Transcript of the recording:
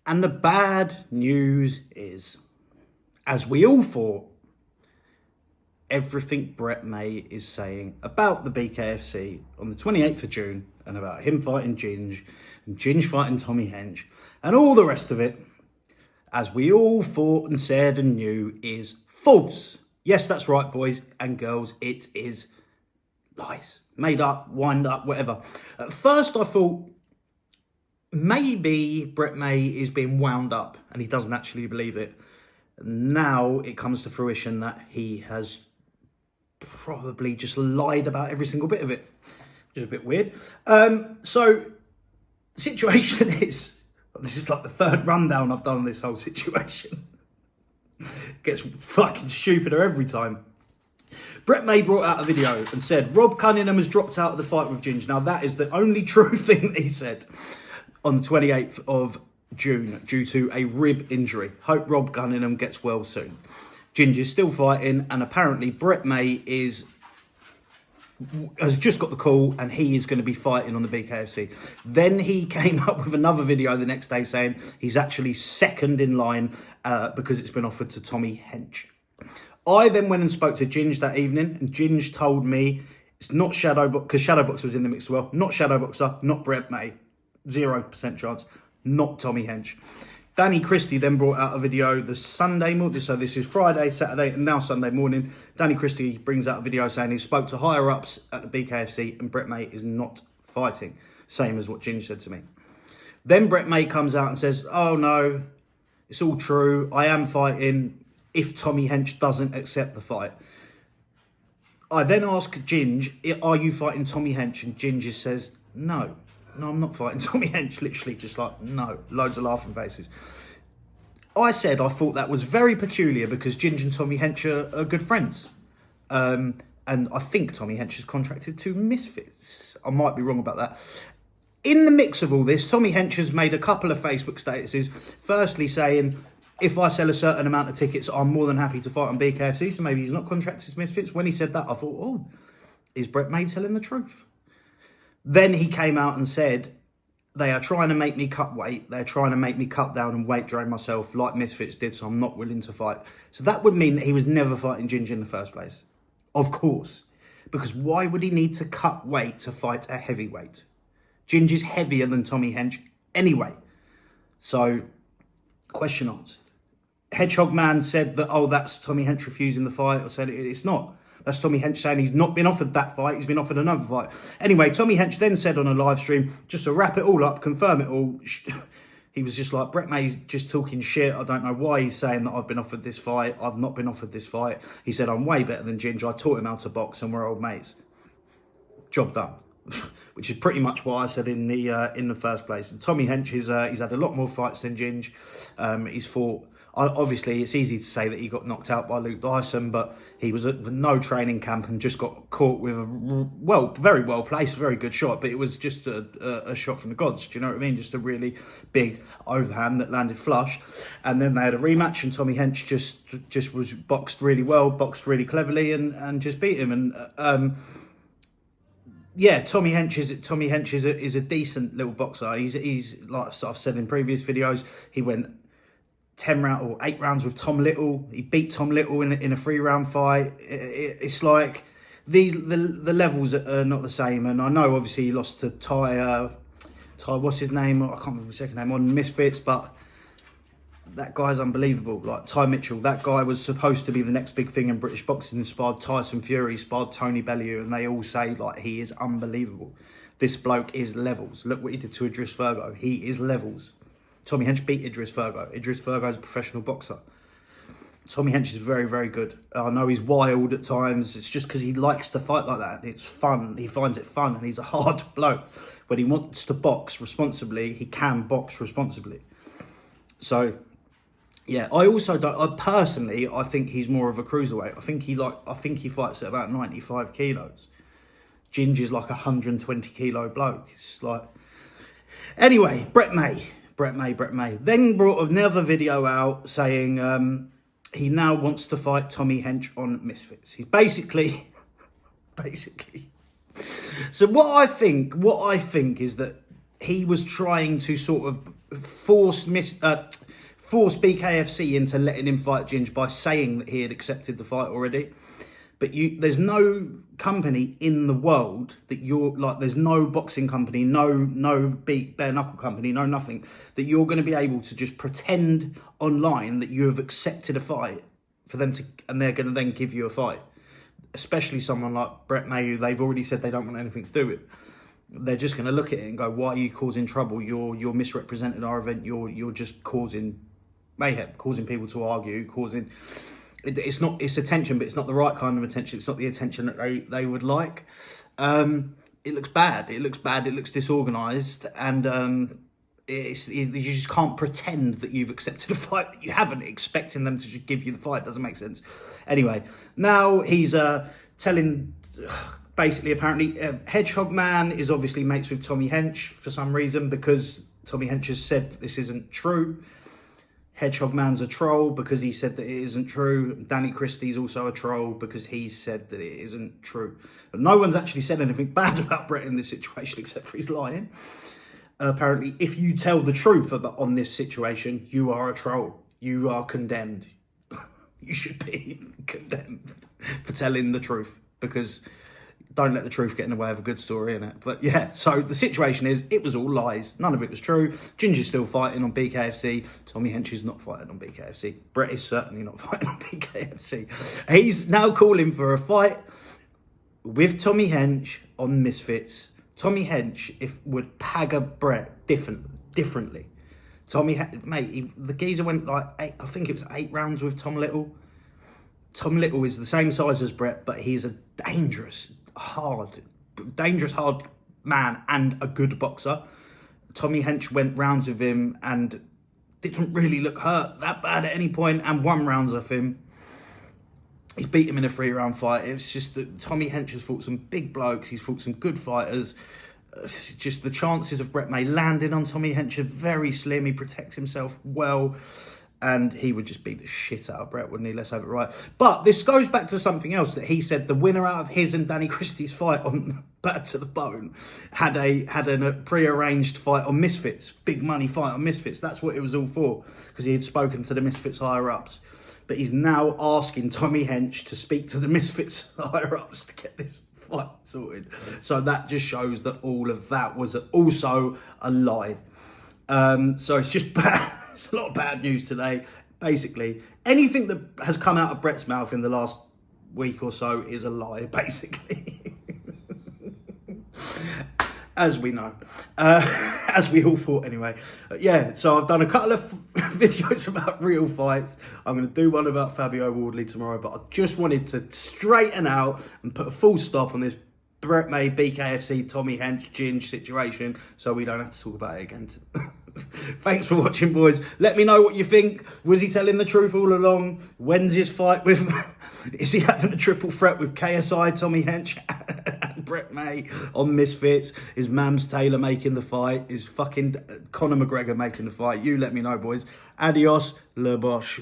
And the bad news is, as we all thought, everything Brett May is saying about the BKFC on the 28th of June and about him fighting Ginge and Ginge fighting Tommy Hench and all the rest of it, as we all thought and said and knew, is false. Yes, that's right, boys and girls. It is lies. Made up, wind up, whatever. At first, I thought maybe Brett May is being wound up and he doesn't actually believe it. Now it comes to fruition that he has probably just lied about every single bit of it, which is a bit weird. So the situation is, this is like the third rundown I've done on this whole situation. Gets fucking stupider every time. Brett May brought out a video and said, Rob Cunningham has dropped out of the fight with Ginge. Now that is the only true thing that he said on the 28th of June due to a rib injury. Hope Rob Cunningham gets well soon. Ginge is still fighting, and apparently Brett May has just got the call and he is going to be fighting on the BKFC. Then he came up with another video the next day saying he's actually second in line because it's been offered to Tommy Hench. I then went and spoke to Ginge that evening, and Ginge told me it's not Shadowboxer, because Shadowboxer was in the mix as well. Not Shadowboxer, not Brett May. 0% chance. Not Tommy Hench. Danny Christie then brought out a video the Sunday morning. So this is Friday, Saturday, and now Sunday morning. Danny Christie brings out a video saying he spoke to higher ups at the BKFC and Brett May is not fighting. Same as what Ginge said to me. Then Brett May comes out and says, oh no, it's all true. I am fighting if Tommy Hench doesn't accept the fight. I then ask Ginge, are you fighting Tommy Hench? And Ginge says, no, I'm not fighting Tommy Hench. Literally just like, no, loads of laughing faces. I said I thought that was very peculiar because Ginge and Tommy Hench are good friends. And I think Tommy Hench is contracted to Misfits. I might be wrong about that. In the mix of all this, Tommy Hench has made a couple of Facebook statuses. Firstly saying, if I sell a certain amount of tickets, I'm more than happy to fight on BKFC. So maybe he's not contracted to Misfits. When he said that, I thought, oh, is Brett May telling the truth? Then he came out and said, they are trying to make me cut weight. They're trying to make me cut down and weight drain myself like Misfits did, so I'm not willing to fight. So that would mean that he was never fighting Ginge in the first place. Of course. Because why would he need to cut weight to fight a heavyweight? Ginge is heavier than Tommy Hench anyway. So, question answered. Hedgehog Man said that, oh, that's Tommy Hench refusing the fight, or said it's not. That's Tommy Hench saying he's not been offered that fight, he's been offered another fight. Anyway, Tommy Hench then said on a live stream, just to wrap it all up, confirm it all, he was just like, Brett May's just talking shit. I don't know why he's saying that I've been offered this fight. I've not been offered this fight. He said, I'm way better than Ginge. I taught him how to box and we're old mates. Job done. Which is pretty much what I said in the first place. And Tommy Hench, he's had a lot more fights than Ginge. He's fought... Obviously, it's easy to say that he got knocked out by Luke Dyson, but he was at no training camp and just got caught with a very well placed, very good shot. But it was just a shot from the gods. Do you know what I mean? Just a really big overhand that landed flush. And then they had a rematch, and Tommy Hench just was boxed really well, boxed really cleverly, and just beat him. And yeah, Tommy Hench is a decent little boxer. He's like I've said in previous videos, he went 8 rounds with Tom Little. He beat Tom Little in a 3-round fight. It's like the levels are not the same. And I know obviously he lost to Ty, what's his name? I can't remember his second name on Misfits, but that guy's unbelievable. Like Ty Mitchell, that guy was supposed to be the next big thing in British boxing. He sparred Tyson Fury, sparred Tony Bellew, and they all say like he is unbelievable. This bloke is levels. Look what he did to Idris Virgo. He is levels. Tommy Hench beat Idris Virgo. Idris Virgo is a professional boxer. Tommy Hench is very, very good. I know he's wild at times. It's just because he likes to fight like that. It's fun. He finds it fun, and he's a hard bloke. When he wants to box responsibly, he can box responsibly. So, yeah, I also don't. I think he's more of a cruiserweight. I think he fights at about 95 kilos. Ginge is like a 120 kilo bloke. It's like, anyway, Brett May. Then brought another video out saying he now wants to fight Tommy Hench on Misfits. He's basically. So what I think is that he was trying to sort of forced BKFC into letting him fight Ginge by saying that he had accepted the fight already. But there's no company in the world that there's no boxing company, no bare knuckle company, no nothing, that you're going to be able to just pretend online that you have accepted a fight for them to, and they're going to then give you a fight. Especially someone like Brett May, who they've already said they don't want anything to do with. They're just going to look at it and go, "Why are you causing trouble? You're misrepresenting our event. You're just causing mayhem, causing people to argue, causing." It's attention, but it's not the right kind of attention. It's not the attention that they would like. It looks bad. It looks disorganised, and you just can't pretend that you've accepted a fight that you haven't, expecting them to just give you the fight. Doesn't make sense. Anyway, now he's telling, basically, apparently, Hedgehog Man is obviously mates with Tommy Hench for some reason, because Tommy Hench has said that this isn't true. Hedgehog Man's a troll because he said that it isn't true. Danny Christie's also a troll because he said that it isn't true. But no one's actually said anything bad about Brett in this situation except for his lying. Apparently, if you tell the truth on this situation, you are a troll. You are condemned. You should be condemned for telling the truth, because don't let the truth get in the way of a good story, innit? But yeah, so the situation is, it was all lies. None of it was true. Ginge is still fighting on BKFC. Tommy Hench is not fighting on BKFC. Brett is certainly not fighting on BKFC. He's now calling for a fight with Tommy Hench on Misfits. Tommy Hench would pagger Brett differently. The geezer went like I think it was 8 rounds with Tom Little. Tom Little is the same size as Brett, but he's a dangerous hard man and a good boxer. Tommy Hench went rounds with him and didn't really look hurt that bad at any point, and won rounds off him. He's beat him in a 3-round fight. It's just that Tommy Hench has fought some big blokes. He's fought some good fighters. It's just the chances of Brett May landing on Tommy Hench are very slim. He protects himself well, and he would just beat the shit out of Brett, wouldn't he? Let's have it right. But this goes back to something else that he said. The winner out of his and Danny Christie's fight on Battered to the Bone had a pre-arranged fight on Misfits. Big money fight on Misfits. That's what it was all for, because he had spoken to the Misfits higher-ups. But he's now asking Tommy Hench to speak to the Misfits higher-ups to get this fight sorted. So that just shows that all of that was also a lie. So it's just bad. It's a lot of bad news today. Basically, anything that has come out of Brett's mouth in the last week or so is a lie, basically. As we know. As we all thought anyway. Yeah, so I've done a couple of videos about real fights. I'm going to do one about Fabio Wardley tomorrow, but I just wanted to straighten out and put a full stop on this Brett May, BKFC, Tommy Hench, Ginge situation, so we don't have to talk about it again. Thanks for watching, boys. Let me know what you think. Was he telling the truth all along? When's his fight with... Is he having a triple threat with KSI, Tommy Hench, and Brett May on Misfits? Is Mams Taylor making the fight? Is fucking Conor McGregor making the fight? You let me know, boys. Adios, le bosh.